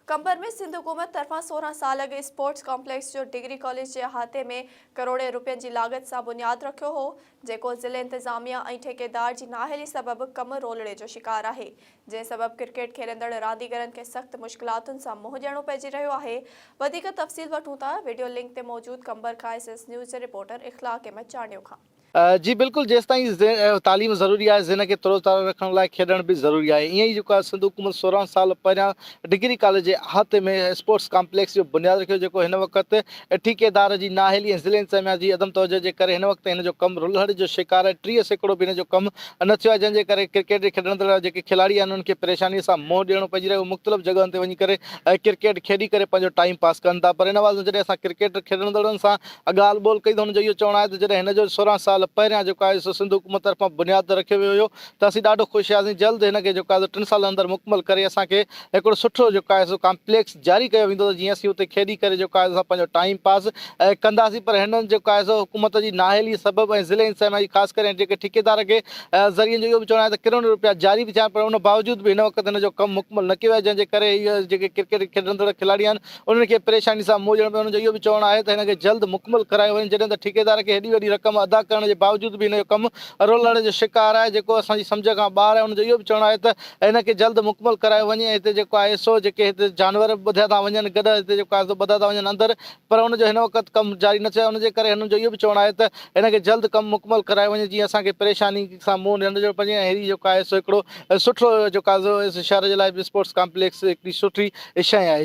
कंबर में सिंध हुकूमत तरफां 16 साल अॻु स्पोर्ट्स कॉम्प्लेक्स जो डिग्री कॉलेज के अहाते में करोड़े रुपयनि की लागत से बुनियाद रखियो हो, जेको ज़िले इंतज़ामिया ऐं ठेकेदार की नाअहली सबब कम रोलड़े जो शिकार है, जंहिं सबब क्रिकेट खेलंदड़ रांदीगरनि के सख्त मुश्किलातुनि सां मुंहुं ॾियणो पइजी रहियो आहे। वधीक तफ़सील वठूं था वीडियो लिंक ते मौजूद कंबर खां एसएस न्यूज़ के रिपोर्टर इख़लाक़ अहमद चांडियो खां। जी बिल्कुल, जेस ताईं तालीम ज़रूरी है, ज़हन के तरोताज़ा रखण लाइ खेॾण भी ज़रूरी है। ईअं ई जेको सिंध हुकूमत 16 साल पहिरियां डिग्री कॉलेज जे अहाते में स्पोर्ट्स कॉम्प्लेक्स जो बुनियाद रखियो, जेको हिन वक़्त ठेकेदार जी नाअहली ऐं ज़िले इंतज़ामिया जी अदम तवजो जे करे हिन वक़्त हिन जो कमु रुलहड़ जो शिकार है। 30 सैकड़ो भी हिन जो कमु न थियो आहे, जंहिंजे करे क्रिकेट खेॾंदड़ जेके खिलाड़ी आहिनि उन्हनि खे परेशानी सां मुंहुं ॾियणो पइजी रहियो। मुख़्तलिफ़ जॻहनि ते वञी करे क्रिकेट खेॾी करे पंहिंजो टाइम पास कनि था, पर हिन वाल जॾहिं असां क्रिकेट खेॾंदड़नि सां ॻाल्हि ॿोल कई त हुनजो इहो चवणु आहे त जॾहिं हिन जो 16 साल पहिरियां जेको आहे सिंध हुकूमत तरफां बुनियाद रखियो वियो हुयो त असीं ॾाढो ख़ुशि हुआसीं। जल्द हिनखे जेको आहे 3 साल अंदरि मुकमल करे असांखे हिकिड़ो सुठो जेको आहे सो कॉम्प्लेक्स जारी कयो वेंदो, जीअं असीं उते खेॾी करे जेको आहे असां पंहिंजो टाइम पास कंदासीं। पर हिननि जेको आहे सो हुकूमत जी नाअहली सबब ऐं ज़िले इंतज़ामिया जी ख़ासि करे जेके ठेकेदार खे ज़रिए जो इहो बि चवणु आहे त किरोड़ रुपया जारी बि थिया, पर उन बावजूद बि हिन वक़्तु हिन जो कमु मुकमल न कयो आहे, जंहिंजे करे इहे जेके क्रिकेट खेॾंदड़ खिलाड़ी आहिनि उन्हनि खे परेशानी सां मुंहुं ॾियणो पियो। उन्हनि जो इहो बि चवणु आहे त हिनखे जल्द मुकमल करायो वञे, जॾहिं त ठेकेदार खे हेॾी वॾी रक़म अदा करण जे बावजूद बि हिन जो कमु रोलण जो शिकार है, जेको असांजी सम्झ खां ॿाहिरि आहे। उनजो इहो बि चवणु आहे त हिनखे जल्द मुकमल करायो वञे। हिते जेको आहे सो जेके हिते जानवर ॿधिया था वञनि, गॾु हिते जेको आहे सो ॿधा था वञनि अंदरि, पर हुनजो हिन वक़्तु कमु जारी न थियो आहे। हुनजे करे हिननि जो इहो बि चवणु आहे त हिनखे जल्द कमु मुकमल करायो वञे, जीअं असांखे परेशानी सां मुंहुं ॾियण जो पए। अहिड़ी जेको आहे सो हिकिड़ो सुठो जेको आहे शहर जे लाइ बि स्पोर्ट्स कॉम्प्लेक्स हिकिड़ी सुठी शइ आहे।